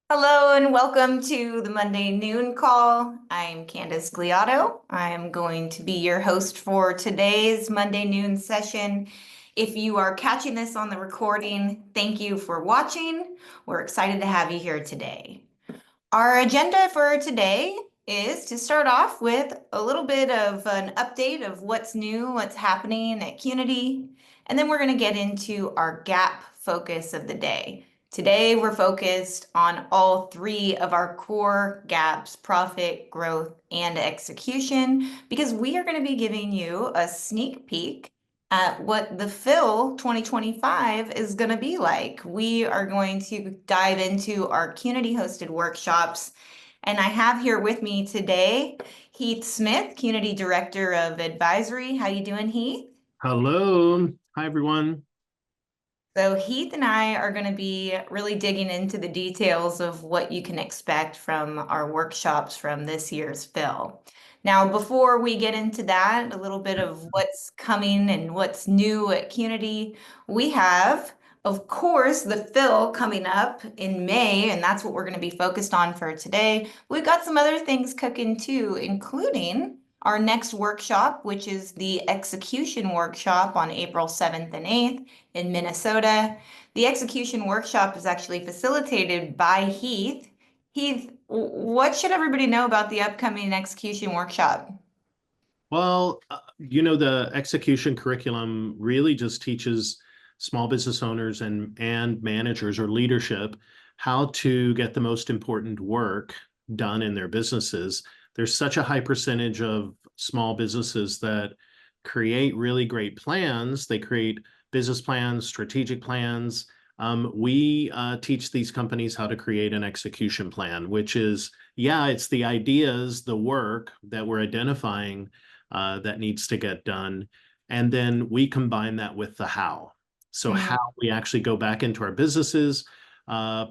Hello and welcome to the Monday noon call. I'm Candice Gliatto. I am going to be your host for today's Monday noon session. If you are catching this on the recording, thank you for watching. We're excited to have you here today. Our agenda for today is to start off with a little bit of an update of what's new, what's happening at Qnity, and then we're going to get into our gap focus of the day. Today, we're focused on all three of our core gaps: profit, growth, and execution, because we are going to be giving you a sneak peek at what the FiLL 2025 is going to be like. We are going to dive into our Qnity hosted workshops. And I have here with me today Heath Smith, Qnity Director of Advisory. How you doing, Heath? Hello. Hi, everyone. So Heath and I are going to be really digging into the details of what you can expect from our workshops from this year's FiLL. Now, before we get into that, a little bit of what's coming and what's new at Qnity, we have, of course, the FiLL coming up in May, and that's what we're going to be focused on for today. We've got some other things cooking too, including our next workshop, which is the execution workshop on April 7th and 8th in Minnesota. The execution workshop is actually facilitated by Heath. Heath, what should everybody know about the upcoming execution workshop? Well, the execution curriculum really just teaches small business owners and managers or leadership how to get the most important work done in their businesses. There's such a high percentage of small businesses that create really great plans. They create business plans, strategic plans. We teach these companies how to create an execution plan, which is, yeah, it's the ideas, the work that we're identifying that needs to get done. And then we combine that with the how. So how we actually go back into our businesses,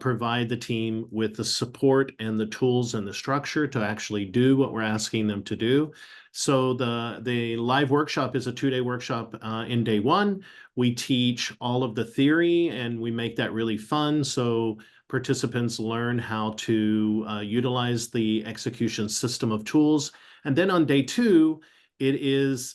provide the team with the support and the tools and the structure to actually do what we're asking them to do. So the live workshop is a 2-day workshop. In day one, we teach all of the theory and we make that really fun. So participants learn how to utilize the execution system of tools. And then on day two, it is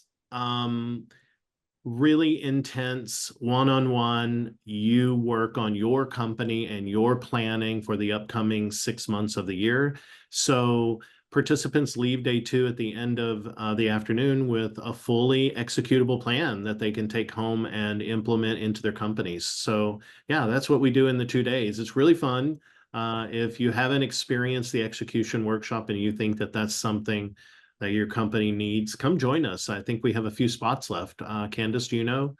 really intense one-on-one. You work on your company and your planning for the upcoming 6 months of the year. So participants leave day two at the end of the afternoon with a fully executable plan that they can take home and implement into their companies. So yeah, that's what we do in the 2 days. It's really fun. If you haven't experienced the execution workshop and you think that that's something that your company needs, come join us. I think we have a few spots left. Candice, do you know?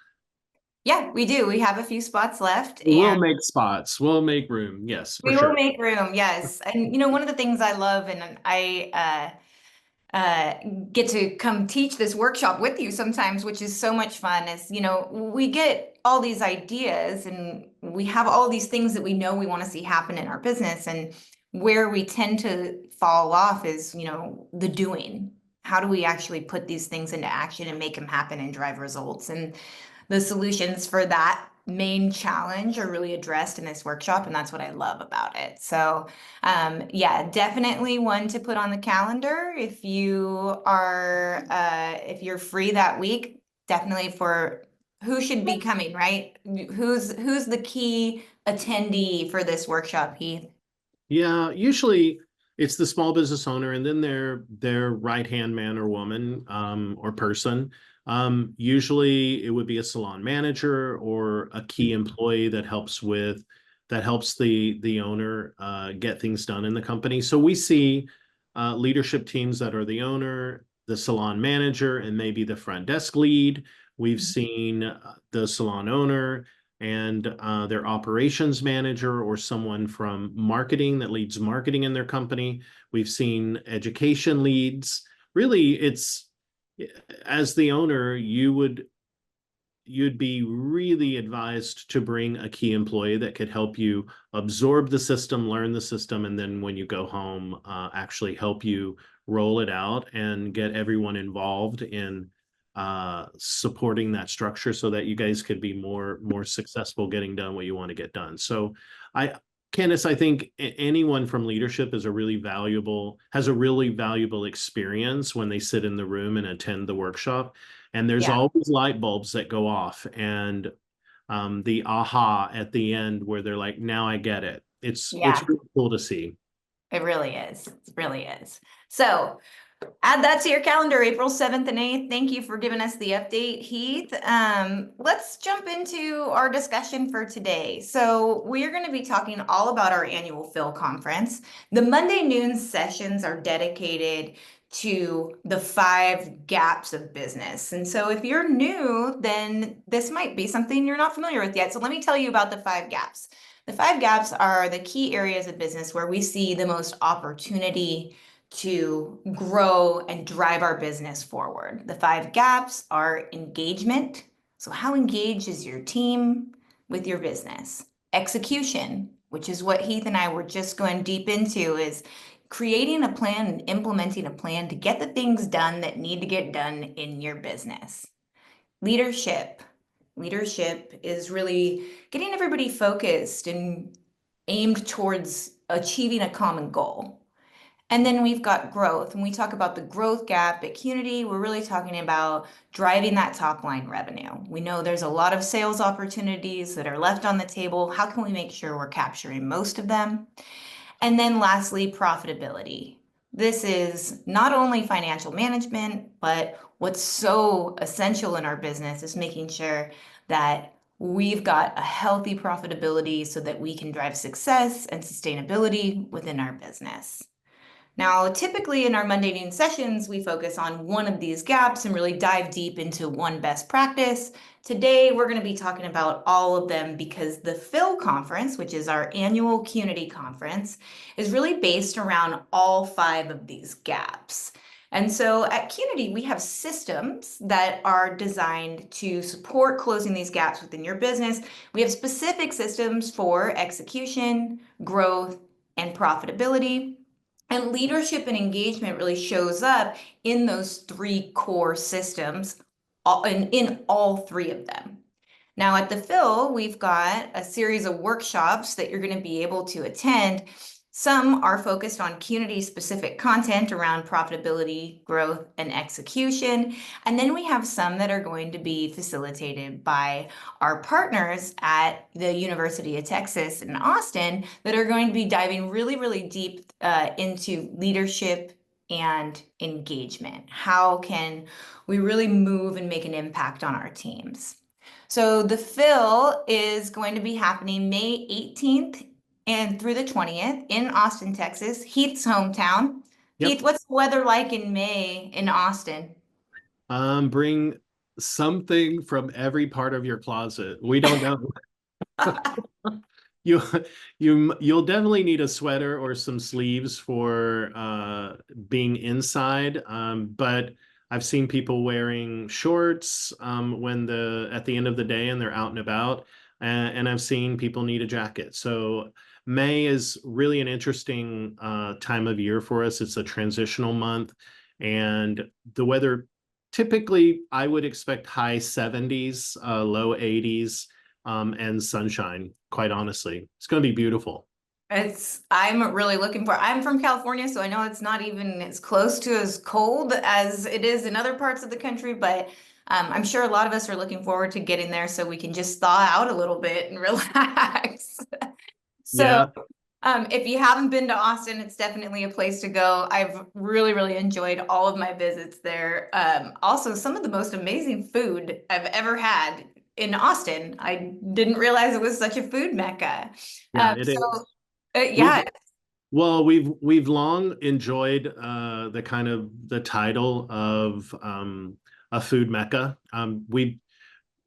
Yeah, we do. We have a few spots left, We'll and make spots. We'll make room. Yes, for we will sure. make room. Yes. And one of the things I love, and I get to come teach this workshop with you sometimes, which is so much fun, is, we get all these ideas and we have all these things that we know we want to see happen in our business. And where we tend to fall off is, the doing. How do we actually put these things into action and make them happen and drive results? And the solutions for that main challenge are really addressed in this workshop, and that's what I love about it. So yeah, definitely one to put on the calendar if you are if you're free that week. Definitely for who should be coming, right? Who's the key attendee for this workshop, Heath? Yeah, usually it's the small business owner and then their right-hand man or woman or person. Usually it would be a salon manager or a key employee that helps the owner get things done in the company. So we see leadership teams that are the owner, the salon manager, and maybe the front desk lead. We've seen the salon owner and their operations manager or someone from marketing that leads marketing in their company. We've seen education leads. Really, it's as the owner, you'd be really advised to bring a key employee that could help you absorb the system, learn the system, and then when you go home, actually help you roll it out and get everyone involved in supporting that structure so that you guys could be more successful getting done what you want to get done. So I Candice, I think anyone from leadership is has a really valuable experience when they sit in the room and attend the workshop. And there's Yeah. always light bulbs that go off, and the aha at the end where they're like, now I get it. It's Yeah, really cool to see. it really is. It really is. So add that to your calendar, April 7th and 8th. Thank you for giving us the update, Heath. Let's jump into our discussion for today. So we're going to be talking all about our annual FiLL conference. The Monday noon sessions are dedicated to the 5 gaps of business. And so if you're new, then this might be something you're not familiar with yet. So let me tell you about the 5 gaps. The 5 gaps are the key areas of business where we see the most opportunity to grow and drive our business forward. The 5 gaps are engagement. So how engaged is your team with your business? Execution, which is what Heath and I were just going deep into, is creating a plan and implementing a plan to get the things done that need to get done in your business. Leadership. Leadership is really getting everybody focused and aimed towards achieving a common goal. And then we've got growth. When we talk about the growth gap at Qnity, we're really talking about driving that top line revenue. We know there's a lot of sales opportunities that are left on the table. How can we make sure we're capturing most of them? And then lastly, profitability. This is not only financial management, but what's so essential in our business is making sure that we've got a healthy profitability so that we can drive success and sustainability within our business. Now, typically in our Monday noon sessions, we focus on one of these gaps and really dive deep into one best practice. Today, we're going to be talking about all of them because the FiLL conference, which is our annual Qnity conference, is really based around all 5 of these gaps. And so at Qnity, we have systems that are designed to support closing these gaps within your business. We have specific systems for execution, growth, and profitability. And leadership and engagement really shows up in those 3 core systems, in all 3 of them. Now at the FiLL, we've got a series of workshops that you're going to be able to attend. Some are focused on Qnity specific content around profitability, growth, and execution. And then we have some that are going to be facilitated by our partners at the University of Texas in Austin that are going to be diving really, really deep into leadership and engagement. How can we really move and make an impact on our teams? So the FiLL is going to be happening May 18th and through the 20th in Austin, Texas, Heath's hometown. Yep. Heath, what's the weather like in May in Austin? Bring something from every part of your closet. We don't know. You you'll definitely need a sweater or some sleeves for being inside. But I've seen people wearing shorts when at the end of the day and they're out and about. And I've seen people need a jacket. So May is really an interesting time of year for us. It's a transitional month, and the weather typically I would expect high 70s, low 80s, and sunshine, quite honestly. It's going to be beautiful. I'm really looking for, I'm from California, so I know it's not even as close to as cold as it is in other parts of the country, but I'm sure a lot of us are looking forward to getting there so we can just thaw out a little bit and relax. So Yeah, if you haven't been to Austin, it's definitely a place to go. I've really, really enjoyed all of my visits there. Also, some of the most amazing food I've ever had in Austin. I didn't realize it was such a food mecca. yeah, it So is. We've yeah, Well, we've long enjoyed the kind of the title of a food mecca.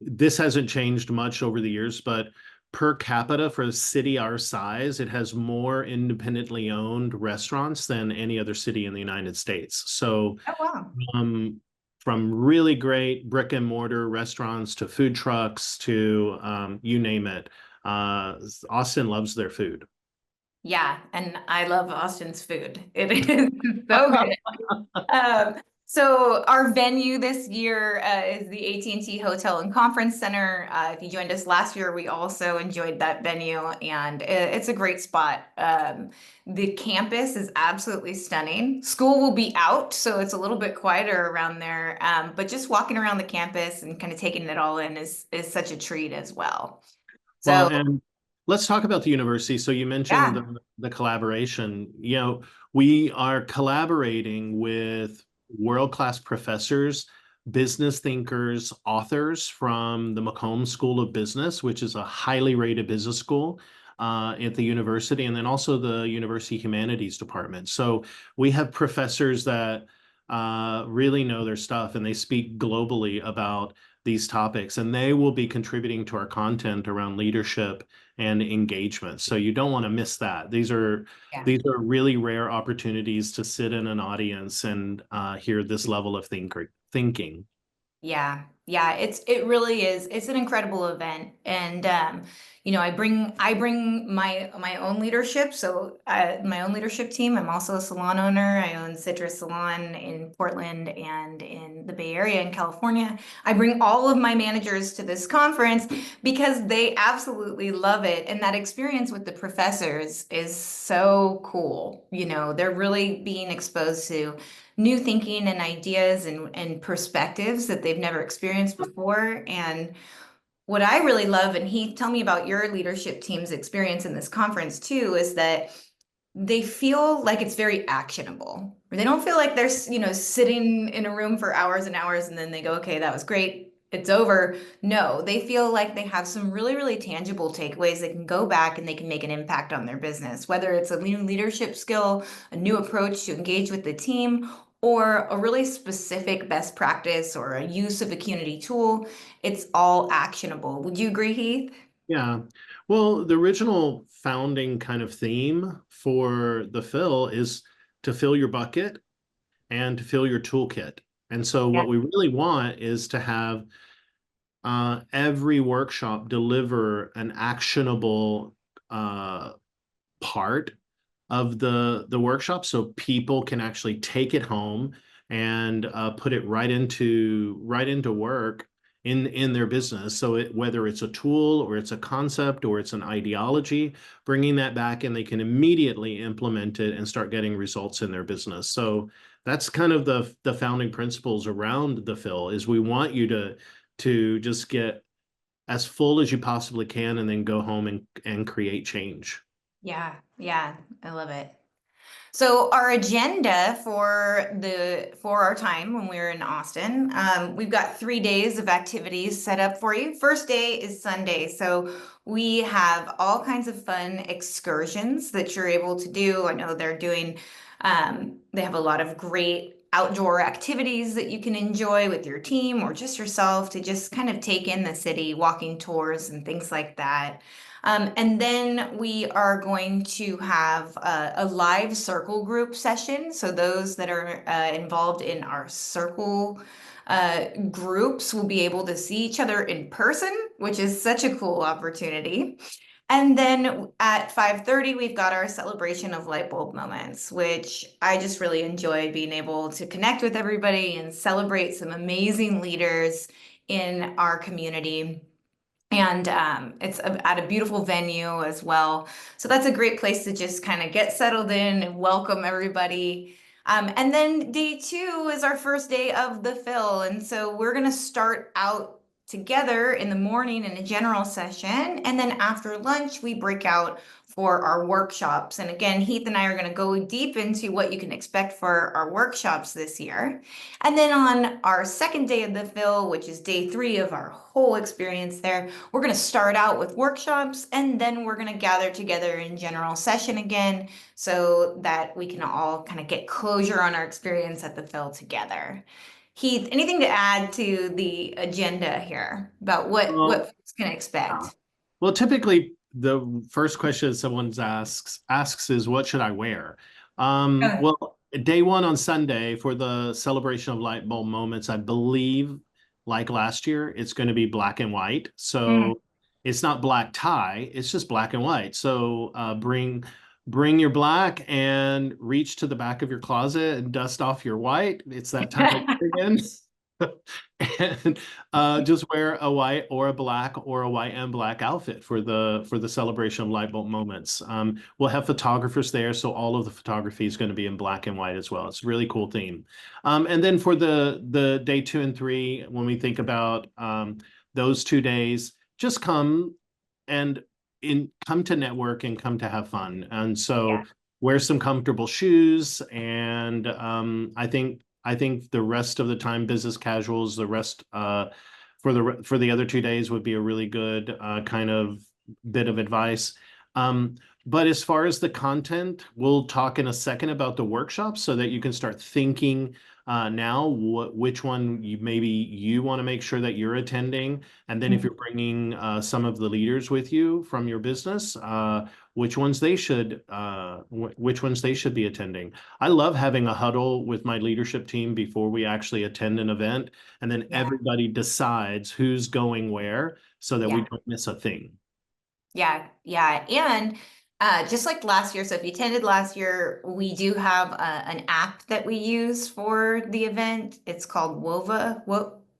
This hasn't changed much over the years, but per capita for a city our size, it has more independently owned restaurants than any other city in the United States. So oh wow. um, from really great brick and mortar restaurants to food trucks to you name it, Austin loves their food. Yeah, and I love Austin's food. It is so good. So our venue this year is the AT&T Hotel and Conference Center. If you joined us last year, we also enjoyed that venue, and it's a great spot. The campus is absolutely stunning. School will be out, so it's a little bit quieter around there. But just walking around the campus and kind of taking it all in is such a treat as well. Well, So and let's talk about the university. So you mentioned yeah, the collaboration. We are collaborating with world-class professors, business thinkers, authors from the Macomb School of Business, which is a highly rated business school at the university, and then also the University Humanities Department. So we have professors that really know their stuff, and they speak globally about these topics, and they will be contributing to our content around leadership and engagement. So you don't want to miss that. These are yeah. really rare opportunities to sit in an audience and hear this level of thinking. Yeah, it really is. It's an incredible event, and I bring my own leadership. So my own leadership team. I'm also a salon owner. I own Citrus Salon in Portland and in the Bay Area in California. I bring all of my managers to this conference because they absolutely love it, and that experience with the professors is so cool. They're really being exposed to new thinking and ideas and perspectives that they've never experienced before. And what I really love, and Heath, tell me about your leadership team's experience in this conference too, is that they feel like it's very actionable. They don't feel like they're, sitting in a room for hours and hours and then they go, okay, that was great. It's over. No, they feel like they have some really, really tangible takeaways. They can go back and they can make an impact on their business, whether it's a new leadership skill, a new approach to engage with the team, or a really specific best practice or a use of a Qnity tool. It's all actionable. Would you agree, Heath? Yeah. Well, the original founding kind of theme for the FiLL is to fill your bucket and to fill your toolkit. And so Yeah. what we really want is to have every workshop deliver an actionable part of the workshop, so people can actually take it home and put it right into work in their business. So whether it's a tool or it's a concept or it's an ideology, bringing that back and they can immediately implement it and start getting results in their business. So that's kind of the founding principles around the FiLL, is we want you to just get as full as you possibly can and then go home and create change. Yeah, I love it. So our agenda for our time when we were in Austin, we've got 3 days of activities set up for you. First day is Sunday, so we have all kinds of fun excursions that you're able to do. I know they have a lot of great outdoor activities that you can enjoy with your team or just yourself to just kind of take in the city, walking tours and things like that. And then we are going to have a live circle group session. So those that are involved in our circle groups will be able to see each other in person, which is such a cool opportunity. And then at 5:30, we've got our celebration of light bulb moments, which I just really enjoy being able to connect with everybody and celebrate some amazing leaders in our community. And it's at a beautiful venue as well. So that's a great place to just kind of get settled in and welcome everybody. And then day two is our first day of the FiLL. And so we're going to start out together in the morning in a general session. And then after lunch, we break out for our workshops. And again, Heath and I are going to go deep into what you can expect for our workshops this year. And then on our second day of the FiLL, which is day three of our whole experience there, we're going to start out with workshops and then we're going to gather together in general session again so that we can all kind of get closure on our experience at the FiLL together. Heath, anything to add to the agenda here about what Well, folks can expect? Well, typically the first question someone asks is, what should I wear? Uh, Well, day one on Sunday for the celebration of light bulb moments, I believe, like last year, it's going to be black and white. mm, So it's not black tie, it's just black and white. So bring bring your black and reach to the back of your closet and dust off your white. It's that time of year again. And just wear a white or a black or a white and black outfit for the celebration of light bulb moments. We'll have photographers there, so all of the photography is going to be in black and white as well. It's a really cool theme. And then for the day 2 and 3, when we think about those 2 days, just come and come to network and come to have fun. And so wear some comfortable shoes. And I think the rest of the time, business casuals, the rest for the other 2 days would be a really good kind of bit of advice. But as far as the content, we'll talk in a second about the workshops so that you can start thinking now which one maybe you want to make sure that you're attending. And then if you're bringing some of the leaders with you from your business, which ones they should be attending. I love having a huddle with my leadership team before we actually attend an event, and then everybody decides who's going where so that we don't miss a thing. Yeah. And just like last year, so if you attended last year, we do have an app that we use for the event. It's called WOVA.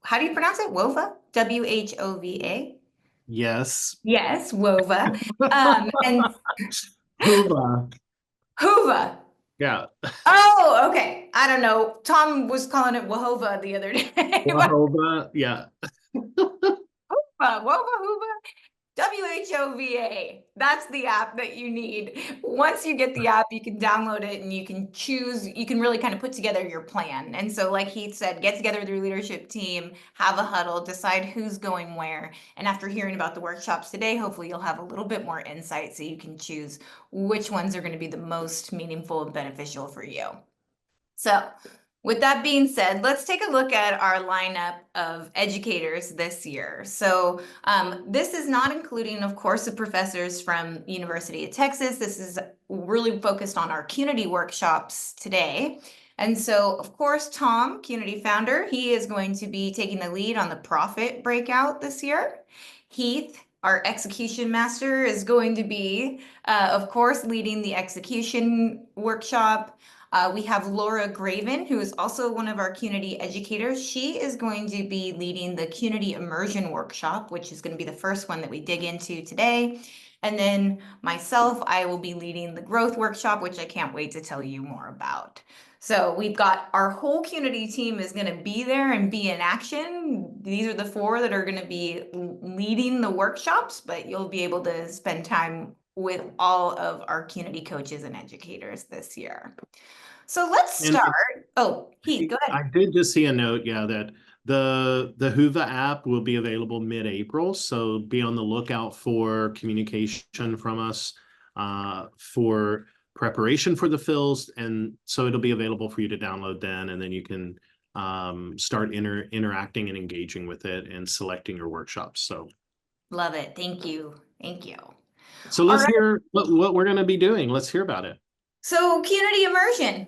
How do you pronounce it? WOVA? WHOVA? Yes. Yes, WOVA. And Hoova. Hoover. Yeah. Oh, okay. I don't know. Tom was calling it Wahova the other day. Hoova. Yeah. Wova, Hoover. WHOVA. That's the app that you need. Once you get the app, you can download it and you can choose, you can really kind of put together your plan. And so, like Heath said, get together with your leadership team, have a huddle, decide who's going where. And after hearing about the workshops today, hopefully you'll have a little bit more insight so you can choose which ones are going to be the most meaningful and beneficial for you. So, with that being said, let's take a look at our lineup of educators this year. So this is not including, of course, the professors from University of Texas. This is really focused on our Qnity workshops today. And so, of course, Tom, Qnity founder, he is going to be taking the lead on the profit breakout this year. Heath, our execution master, is going to be, of course, leading the execution workshop. We have Laura Graven, who is also one of our Qnity educators. She is going to be leading the Qnity Immersion workshop, which is going to be the first one that we dig into today. And then myself, I will be leading the growth workshop, which I can't wait to tell you more about. So we've got our whole Qnity team is going to be there and be in action. These are the 4 that are going to be leading the workshops, but you'll be able to spend time with all of our Qnity coaches and educators this year. So let's start. Heath, go ahead. I did just see a note, that the Hoova app will be available mid-April. So be on the lookout for communication from us for preparation for the FiLLs. And so it'll be available for you to download then, and then you can start interacting and engaging with it and selecting your workshops. So love it. Thank you. So let's hear what we're going to be doing. Let's hear about it. So Qnity Immersion.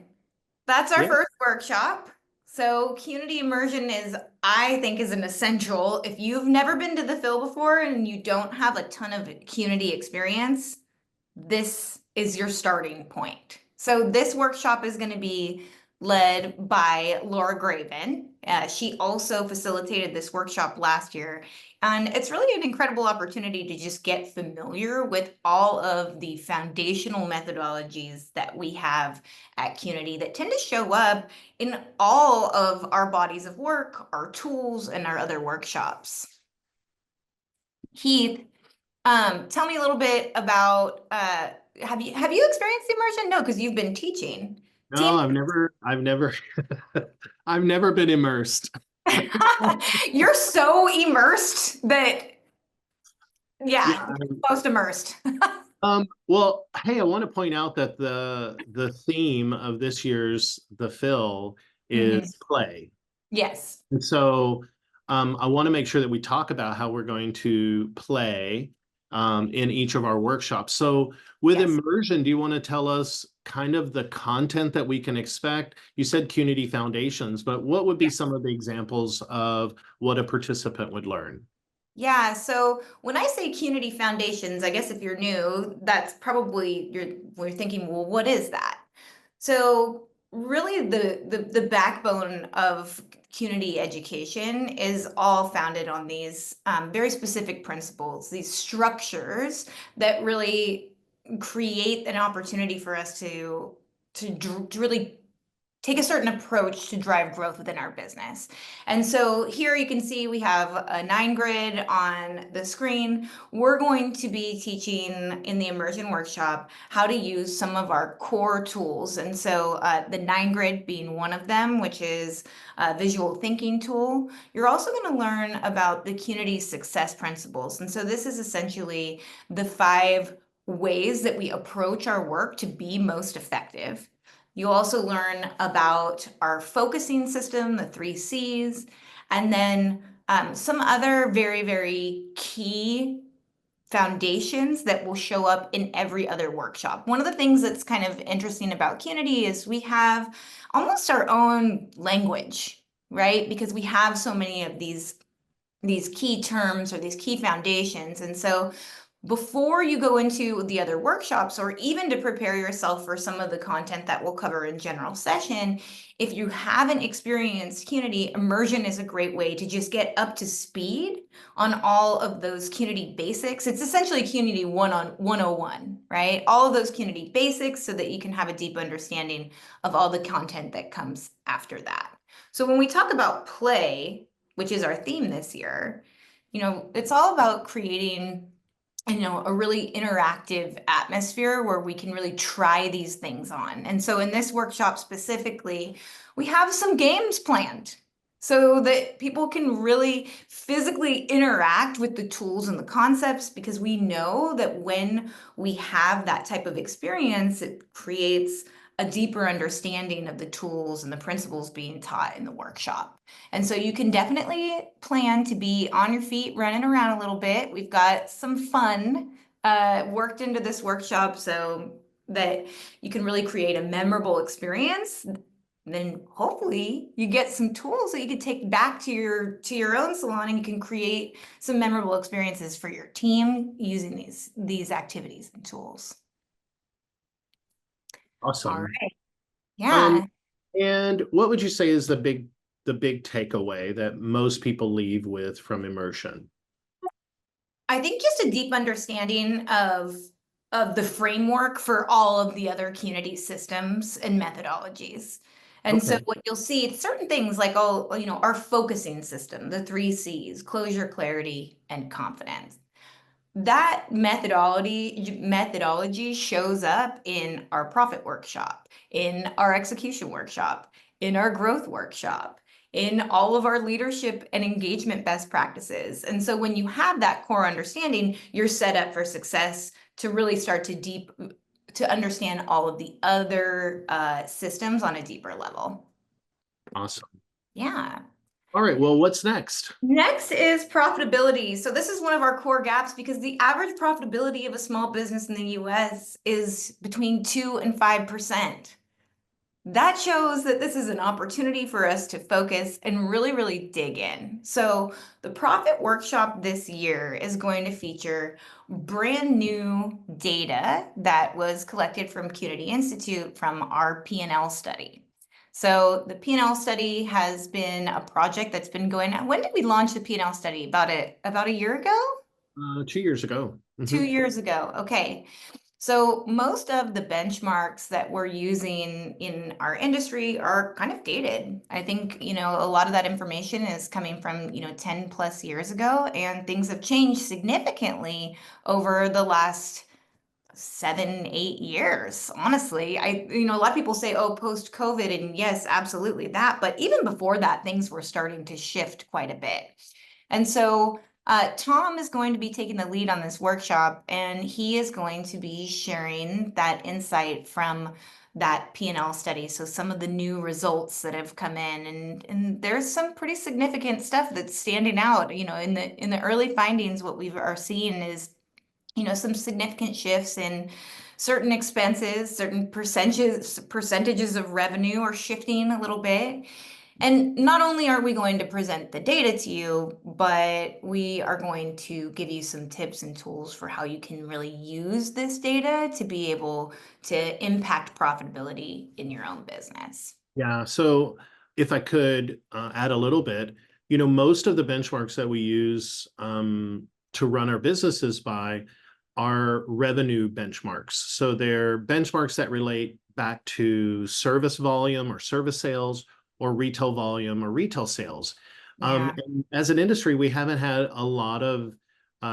That's our first workshop. So Qnity Immersion I think is an essential. If you've never been to the FiLL before and you don't have a ton of Qnity experience, this is your starting point. So this workshop is going to be led by Laura Graven. She also facilitated this workshop last year. And it's really an incredible opportunity to just get familiar with all of the foundational methodologies that we have at Qnity that tend to show up in all of our bodies of work, our tools, and our other workshops. Heath, tell me a little bit about, have you experienced immersion? No, because you've been teaching. No, I've never been immersed. You're so immersed that, most immersed. Well, hey, I want to point out that the theme of this year's the FiLL is play. Yes. And so I want to make sure that we talk about how we're going to play in each of our workshops. So with immersion, do you want to tell us kind of the content that we can expect? You said Qnity Foundations, but what would be some of the examples of what a participant would learn? Yeah, so when I say Qnity Foundations, I guess if you're new, that's probably we're thinking, well, what is that? So really the backbone of Qnity education is all founded on these very specific principles, these structures that really create an opportunity for us to really take a certain approach to drive growth within our business. And so here you can see we have a 9 grid on the screen. We're going to be teaching in the immersion workshop how to use some of our core tools. And so the 9 grid being one of them, which is a visual thinking tool. You're also going to learn about the Qnity success principles. And so this is essentially the 5 ways that we approach our work to be most effective. You'll also learn about our focusing system, the 3 C's, and then some other very, very key foundations that will show up in every other workshop. One of the things that's kind of interesting about Qnity is we have almost our own language, right? Because we have so many of these key terms or these key foundations. And so before you go into the other workshops, or even to prepare yourself for some of the content that we'll cover in general session, if you haven't experienced Qnity, immersion is a great way to just get up to speed on all of those Qnity basics. It's essentially Qnity 101, right? All of those Qnity basics so that you can have a deep understanding of all the content that comes after that. So when we talk about play, which is our theme this year, it's all about creating a really interactive atmosphere where we can really try these things on. And so in this workshop specifically, we have some games planned so that people can really physically interact with the tools and the concepts, because we know that when we have that type of experience, it creates a deeper understanding of the tools and the principles being taught in the workshop. And so you can definitely plan to be on your feet, running around a little bit. We've got some fun worked into this workshop so that you can really create a memorable experience. Then hopefully you get some tools that you can take back to your own salon, and you can create some memorable experiences for your team using these activities and tools. All Awesome. right. Yeah. And what would you say is the big takeaway that most people leave with from immersion? I think just a deep understanding of the framework for all of the other Qnity systems and methodologies. And so Okay. what you'll see, it's certain things like, our focusing system, the 3 C's, closure, clarity, and confidence. That methodology shows up in our profit workshop, in our execution workshop, in our growth workshop, in all of our leadership and engagement best practices. And so when you have that core understanding, you're set up for success to really start to understand all of the other systems on a deeper level. Awesome. Yeah. All right. Well, what's next? Next is profitability. So this is one of our core gaps, because the average profitability of a small business in the US is between 2 and 5%. That shows that this is an opportunity for us to focus and really, really dig in. So the profit workshop this year is going to feature brand new data that was collected from Qnity Institute from our P&L study. So the P&L study has been a project that's been going on. When did we launch the P&L study? About a year ago? 2 years ago. 2 years ago. Okay. So most of the benchmarks that we're using in our industry are kind of dated. I think, a lot of that information is coming from, 10 plus years ago, and things have changed significantly over the last 7, 8 years. Honestly, a lot of people say, oh, post COVID, and yes, absolutely that. But even before that, things were starting to shift quite a bit. And so Tom is going to be taking the lead on this workshop, and he is going to be sharing that insight from that P&L study. So some of the new results that have come in, and there's some pretty significant stuff that's standing out. In the early findings, what we are seeing is, some significant shifts in certain expenses, certain percentages of revenue are shifting a little bit. And not only are we going to present the data to you, but we are going to give you some tips and tools for how you can really use this data to be able to impact profitability in your own business. Yeah, so if I could add a little bit, you know, most of the benchmarks that we use to run our businesses by are revenue benchmarks. So they're benchmarks that relate back to service volume or service sales or retail volume or retail sales. Yeah. And as an industry, we haven't had a lot of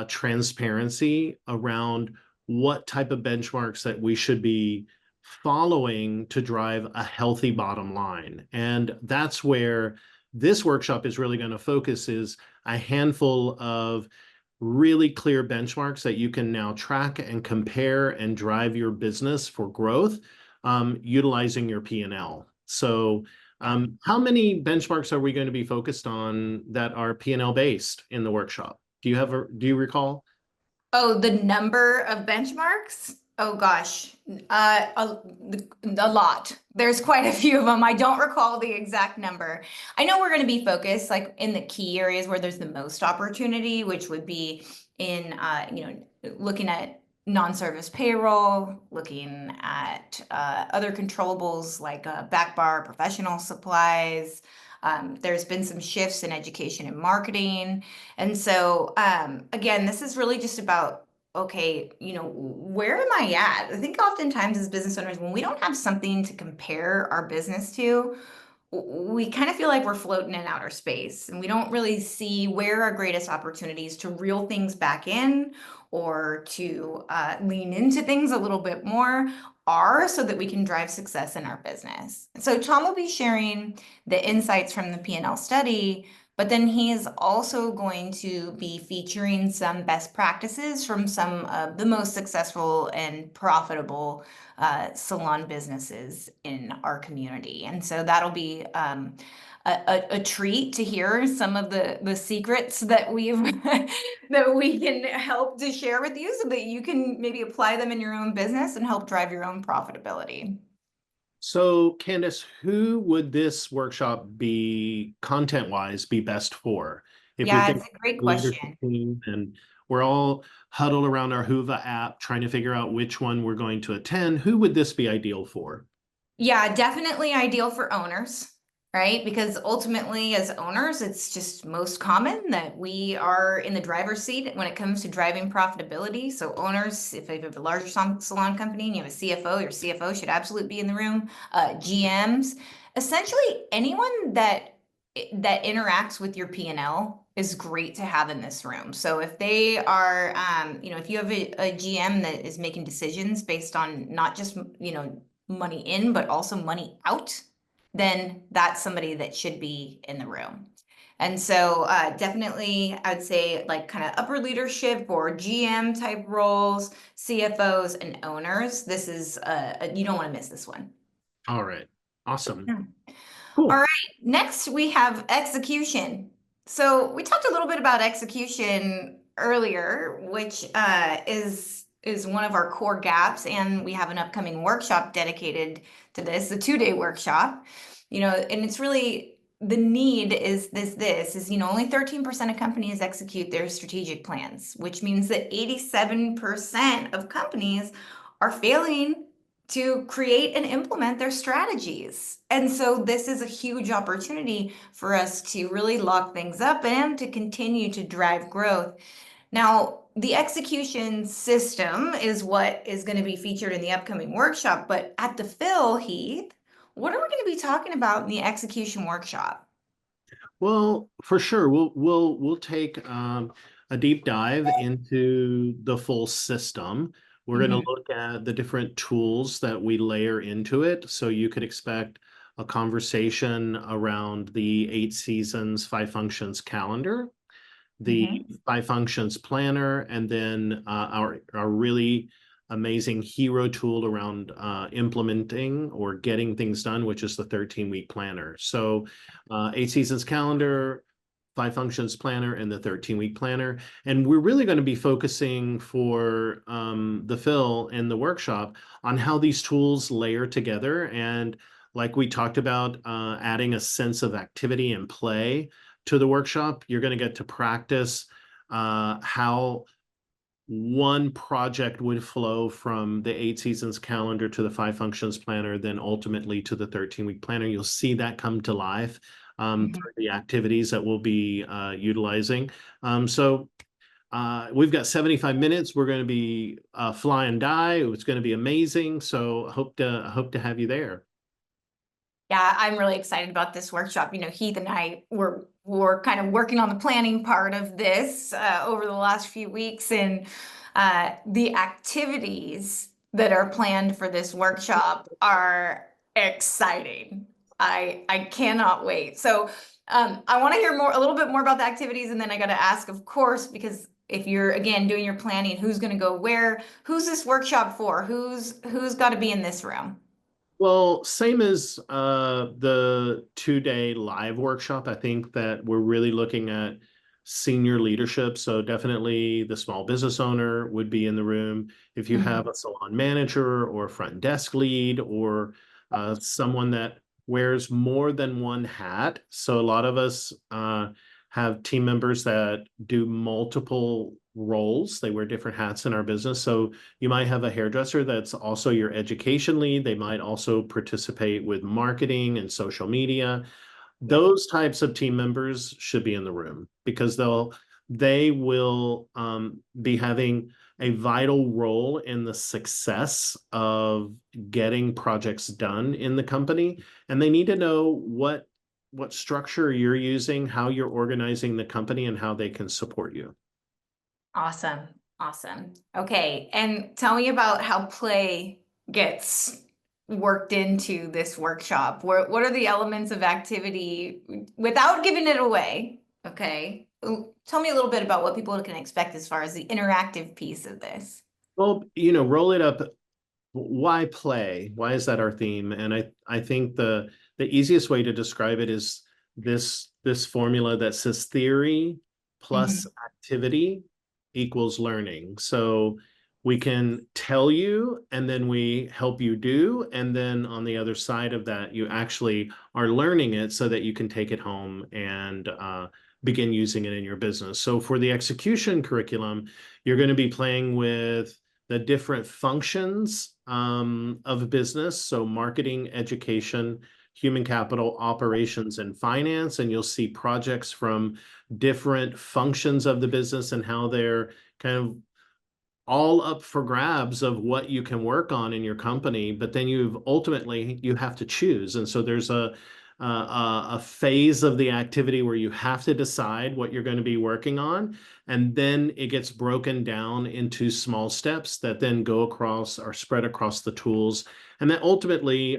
transparency around what type of benchmarks that we should be following to drive a healthy bottom line. And that's where this workshop is really going to focus, is a handful of really clear benchmarks that you can now track and compare and drive your business for growth, utilizing your P&L. So how many benchmarks are we going to be focused on that are P&L based in the workshop? Do you recall? Oh, the number of benchmarks? Oh gosh, a lot. There's quite a few of them. I don't recall the exact number. I know we're going to be focused like in the key areas where there's the most opportunity, which would be in, looking at non-service payroll, looking at other controllables like back bar, professional supplies. There's been some shifts in education and marketing. And so, again, this is really just about, okay, where am I at? I think oftentimes as business owners, when we don't have something to compare our business to, we kind of feel like we're floating in outer space and we don't really see where our greatest opportunities to reel things back in or to lean into things a little bit more are, so that we can drive success in our business. So Tom will be sharing the insights from the P&L study, but then he is also going to be featuring some best practices from some of the most successful and profitable salon businesses in our community. And so that'll be a treat to hear some of the secrets that we've that we can help to share with you, so that you can maybe apply them in your own business and help drive your own profitability. So, Candice, who would this workshop be content-wise be best for? If we Yeah, think it's a great leadership question. team and we're all huddled around our Hoova app trying to figure out which one we're going to attend, who would this be ideal for? Yeah, definitely ideal for owners, right? Because ultimately, as owners, it's just most common that we are in the driver's seat when it comes to driving profitability. So owners, if you have a larger salon company and you have a CFO, your CFO should absolutely be in the room. GMs, essentially anyone that interacts with your P&L is great to have in this room. So if they are, if you have a GM that is making decisions based on not just, money in, but also money out, then that's somebody that should be in the room. And so definitely, I would say like kind of upper leadership or GM type roles, CFOs and owners. This is, you don't want to miss this one. All right. Awesome. Yeah. All Cool. right, next we have execution. So we talked a little bit about execution earlier, which is one of our core gaps, and we have an upcoming workshop dedicated to this, a 2-day workshop. And it's really the need is only 13% of companies execute their strategic plans, which means that 87% of companies are failing to create and implement their strategies. And so this is a huge opportunity for us to really lock things up and to continue to drive growth. Now, the execution system is what is going to be featured in the upcoming workshop, but at the FiLL, Heath, what are we going to be talking about in the execution workshop? Well, for sure, we'll take a deep dive into the full system. We're going to Mhm. look at the different tools that we layer into it. So you could expect a conversation around the 8 seasons, 5 functions calendar, the Mhm. 5 functions planner, and then our really amazing hero tool around implementing or getting things done, which is the 13-week planner. So 8 seasons calendar, 5 functions planner, and the 13-week planner. And we're really going to be focusing for the FiLL and the workshop on how these tools layer together and like we talked about, adding a sense of activity and play to the workshop. You're going to get to practice how one project would flow from the 8 seasons calendar to the 5 functions planner, then ultimately to the 13-week planner. You'll see that come to life through the activities that we'll be utilizing. We've got 75 minutes. We're going to be fly and die. It's going to be amazing. So hope to have you there. Yeah, I'm really excited about this workshop. You know, Heath and I were kind of working on the planning part of this over the last few weeks, and the activities that are planned for this workshop are exciting. I cannot wait. So I want to hear a little bit more about the activities, and then I got to ask, of course, because if you're again doing your planning, who's going to go where? Who's this workshop for? Who's got to be in this room? Well, same as the 2-day live workshop. I think that we're really looking at senior leadership. So definitely the small business owner would be in the room. If you have a salon manager or a front desk lead or someone that wears more than one hat. So a lot of us have team members that do multiple roles. They wear different hats in our business. So you might have a hairdresser that's also your education lead. They might also participate with marketing and social media. Those types of team members should be in the room because they will be having a vital role in the success of getting projects done in the company. And they need to know what structure you're using, how you're organizing the company, and how they can support you. Awesome. Awesome. Okay. And tell me about how play gets worked into this workshop. What are the elements of activity without giving it away? Okay. Tell me a little bit about what people can expect as far as the interactive piece of this. Well, roll it up. Why play? Why is that our theme? And I think the easiest way to describe it is this formula that says theory plus activity equals learning. So we can tell you and then we help you do, and then on the other side of that you actually are learning it so that you can take it home and begin using it in your business. So for the execution curriculum, you're going to be playing with the different functions of business. So marketing, education, human capital, operations, and finance. And you'll see projects from different functions of the business and how they're kind of all up for grabs of what you can work on in your company. But then you have to choose. And so there's a phase of the activity where you have to decide what you're going to be working on. And then it gets broken down into small steps that then go across or spread across the tools. And then ultimately,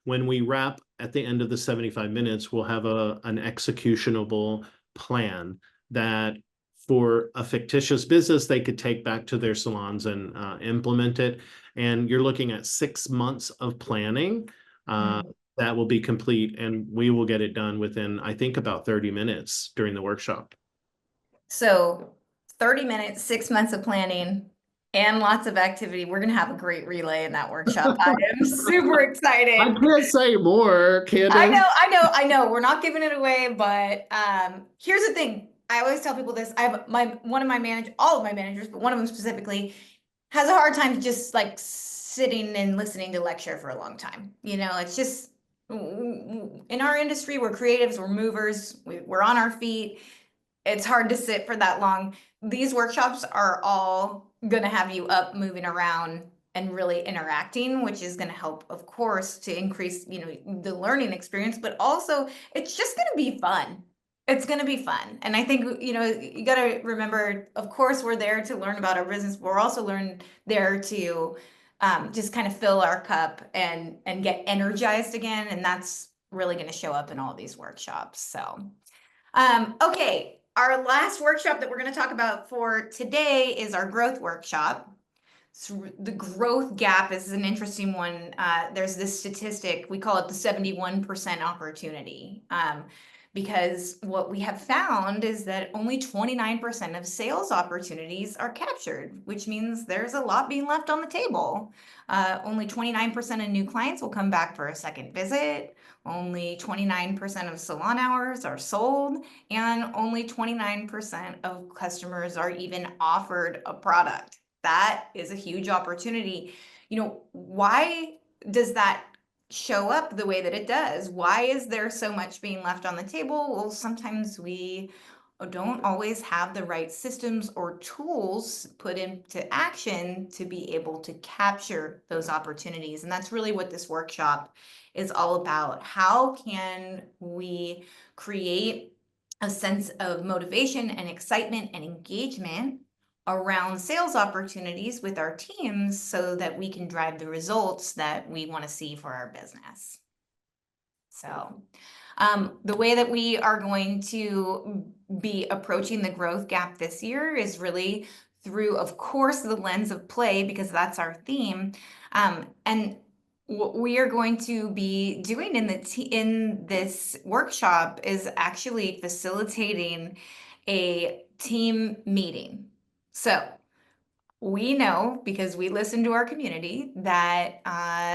when we wrap at the end of the 75 minutes, we'll have an executionable plan that for a fictitious business, they could take back to their salons and implement it. And you're looking at 6 months of planning. That will be complete, and we will get it done within, I think, about 30 minutes during the workshop. So 30 minutes, 6 months of planning, and lots of activity. We're going to have a great relay in that workshop. I am super excited. I can't say more, Candice. I know. We're not giving it away, but here's the thing. I always tell people this. I have all of my managers, but one of them specifically has a hard time just like sitting and listening to lecture for a long time. You know, it's just in our industry, we're creatives, we're movers, we're on our feet. It's hard to sit for that long. These workshops are all going to have you up, moving around, and really interacting, which is going to help, of course, to increase, the learning experience, but also it's just going to be fun. It's going to be fun. And I think, you got to remember, of course, we're there to learn about our business, but we're also there to just kind of fill our cup and get energized again. And that's really going to show up in all these workshops. So, okay. Our last workshop that we're going to talk about for today is our growth workshop. So the growth gap is an interesting one. There's this statistic, we call it the 71% opportunity. because what we have found is that only 29% of sales opportunities are captured, which means there's a lot being left on the table. Only 29% of new clients will come back for a second visit. Only 29% of salon hours are sold, and only 29% of customers are even offered a product. That is a huge opportunity. Why does that show up the way that it does? Why is there so much being left on the table? Well, sometimes we don't always have the right systems or tools put into action to be able to capture those opportunities. And that's really what this workshop is all about. How can we create a sense of motivation and excitement and engagement around sales opportunities with our teams so that we can drive the results that we want to see for our business? So the way that we are going to be approaching the growth gap this year is really through, of course, the lens of play, because that's our theme. And what we are going to be doing in this workshop is actually facilitating a team meeting. So we know, because we listen to our community, that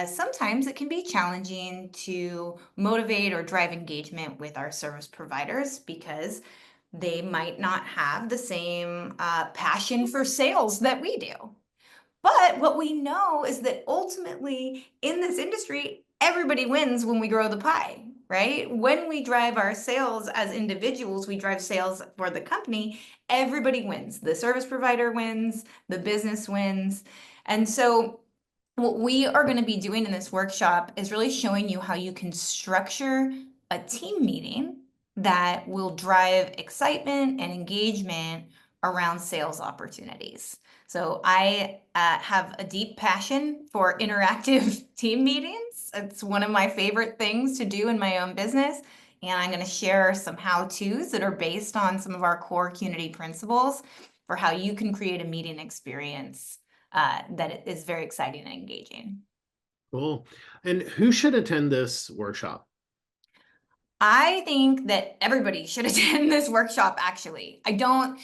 sometimes it can be challenging to motivate or drive engagement with our service providers because they might not have the same passion for sales that we do. But what we know is that ultimately in this industry, everybody wins when we grow the pie, right? When we drive our sales as individuals, we drive sales for the company, everybody wins. The service provider wins, the business wins. And so what we are going to be doing in this workshop is really showing you how you can structure a team meeting that will drive excitement and engagement around sales opportunities. So I have a deep passion for interactive team meetings. It's one of my favorite things to do in my own business. And I'm going to share some how-tos that are based on some of our core Qnity principles for how you can create a meeting experience that is very exciting and engaging. Cool. And who should attend this workshop? I think that everybody should attend this workshop, actually. I don't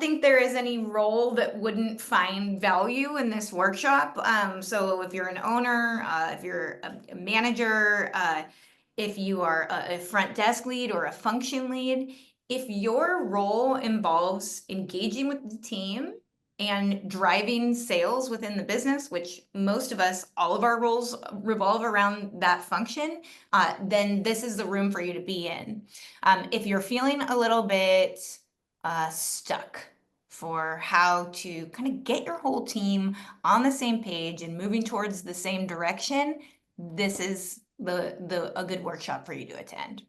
think there is any role that wouldn't find value in this workshop. So if you're an owner, if you're a manager, if you are a front desk lead or a function lead, if your role involves engaging with the team and driving sales within the business, which most of us, all of our roles revolve around that function, then this is the room for you to be in. If you're feeling a little bit stuck for how to kind of get your whole team on the same page and moving towards the same direction, this is a good workshop for you to attend.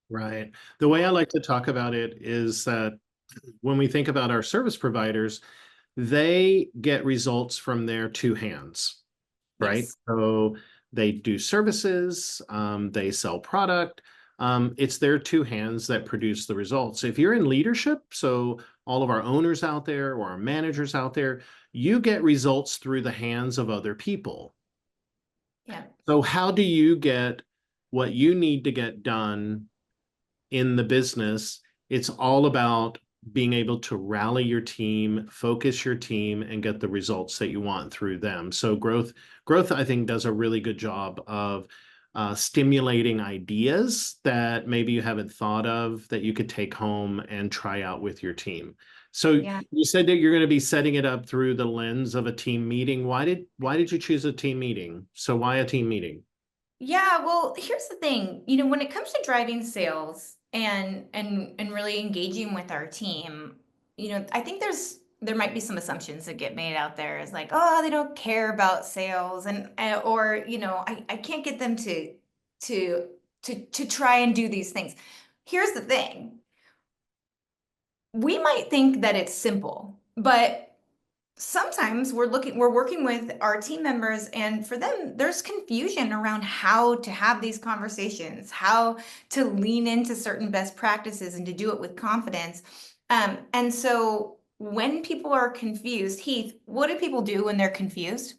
Right. The way I like to talk about it is that when we think about our service providers, they get results from their two hands, right? Yes. So they do services, they sell product. It's their two hands that produce the results. If you're in leadership, so all of our owners out there or our managers out there, you get results through the hands of other people. Yeah. So how do you get what you need to get done in the business? It's all about being able to rally your team, focus your team, and get the results that you want through them. So growth, I think, does a really good job of stimulating ideas that maybe you haven't thought of that you could take home and try out with your team. So Yeah. you said that you're going to be setting it up through the lens of a team meeting. Why did you choose a team meeting? So why a team meeting? Yeah, well, here's the thing. When it comes to driving sales and really engaging with our team, I think there might be some assumptions that get made out there is like, oh, they don't care about sales, and or I can't get them to try and do these things. Here's the thing. We might think that it's simple, but sometimes we're working with our team members, and for them, there's confusion around how to have these conversations, how to lean into certain best practices and to do it with confidence. And so when people are confused, Heath, what do people do when they're confused?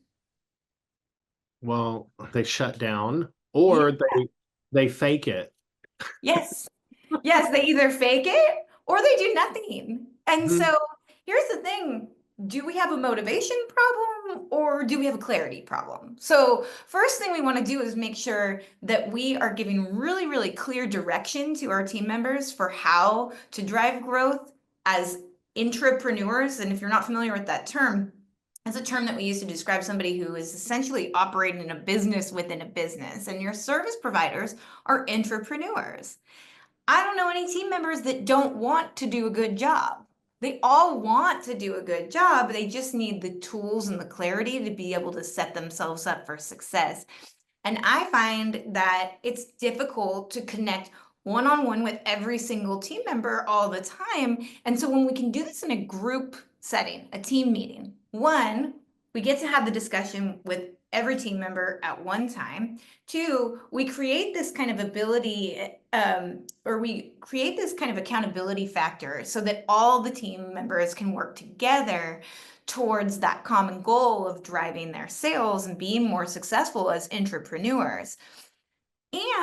Well, they shut down Yeah. or they fake it. Yes. Yes, they either fake it or they do nothing. And Mhm. so here's the thing. Do we have a motivation problem or do we have a clarity problem? So first thing we want to do is make sure that we are giving really, really clear direction to our team members for how to drive growth as intrapreneurs. And if you're not familiar with that term, it's a term that we use to describe somebody who is essentially operating a business within a business. And your service providers are intrapreneurs. I don't know any team members that don't want to do a good job. They all want to do a good job. They just need the tools and the clarity to be able to set themselves up for success. And I find that it's difficult to connect one-on-one with every single team member all the time. And so when we can do this in a group setting, a team meeting, one, we get to have the discussion with every team member at one time. Two, we create this kind of ability, or we create this kind of accountability factor so that all the team members can work together towards that common goal of driving their sales and being more successful as entrepreneurs.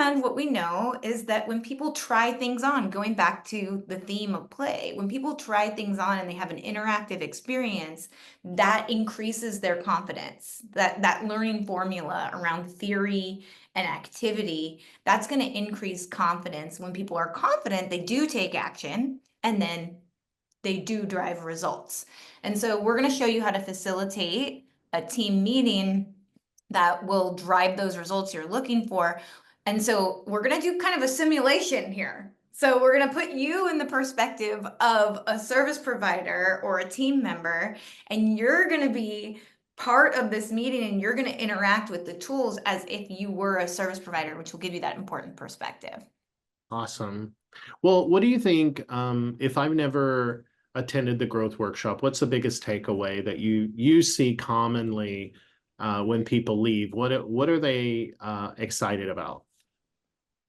And what we know is that when people try things on, going back to the theme of play, when people try things on and they have an interactive experience, that increases their confidence. That learning formula around theory and activity, that's going to increase confidence. When people are confident, they do take action and then they do drive results. And so we're going to show you how to facilitate a team meeting that will drive those results you're looking for. And so we're going to do kind of a simulation here. So we're going to put you in the perspective of a service provider or a team member, and you're going to be part of this meeting and you're going to interact with the tools as if you were a service provider, which will give you that important perspective. Awesome. Well, what do you think, if I've never attended the growth workshop, what's the biggest takeaway that you see commonly when people leave? What are they excited about?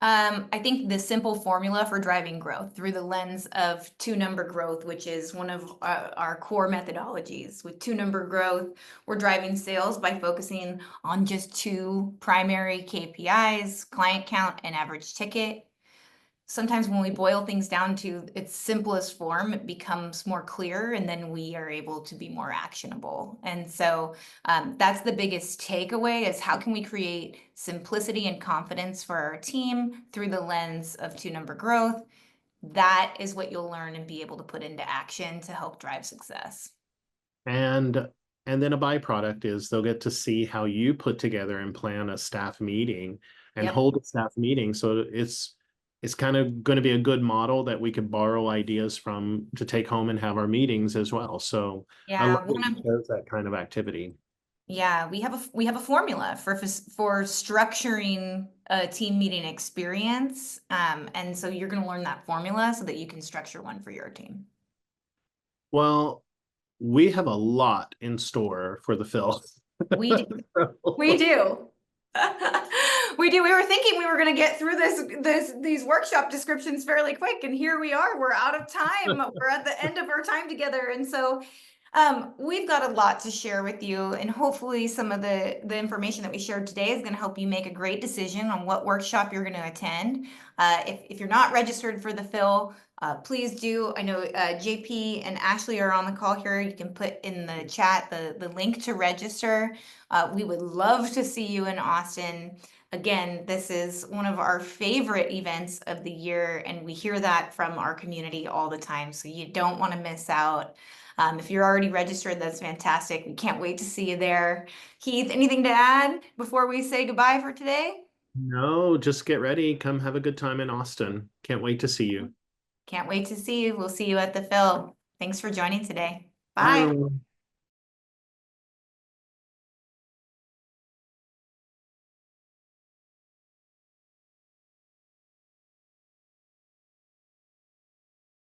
I think the simple formula for driving growth through the lens of two-number growth, which is one of our core methodologies. With two-number growth, we're driving sales by focusing on just two primary KPIs, client count and average ticket. Sometimes when we boil things down to its simplest form, it becomes more clear and then we are able to be more actionable. And so that's the biggest takeaway is how can we create simplicity and confidence for our team through the lens of two-number growth. That is what you'll learn and be able to put into action to help drive success. And and then a byproduct is they'll get to see how you put together and plan a staff meeting and Yep. hold a staff meeting. So it's kind of going to be a good model that we could borrow ideas from to take home and have our meetings as well. So I Yeah, love that you chose that kind of activity. yeah, we have a formula for structuring a team meeting experience, and so you're going to learn that formula so that you can structure one for your team. Well, we have a lot in store for the FiLL. We do. We do. We do. We were thinking we were going to get through these workshop descriptions fairly quick, and here we are. We're out of time. We're at the end of our time together, and so we've got a lot to share with you, and hopefully some of the information that we shared today is going to help you make a great decision on what workshop you're going to attend. If you're not registered for the FiLL, please do. I know JP and Ashley are on the call here. You can put in the chat the link to register. We would love to see you in Austin. Again, this is one of our favorite events of the year, and we hear that from our community all the time, so you don't want to miss out. If you're already registered, that's fantastic. We can't wait to see you there. Heath, anything to add before we say goodbye for today? No, just get ready. Come have a good time in Austin. Can't wait to see you. Can't wait to see you. We'll see you at the FiLL. Thanks for joining today. Bye, Bye. everyone.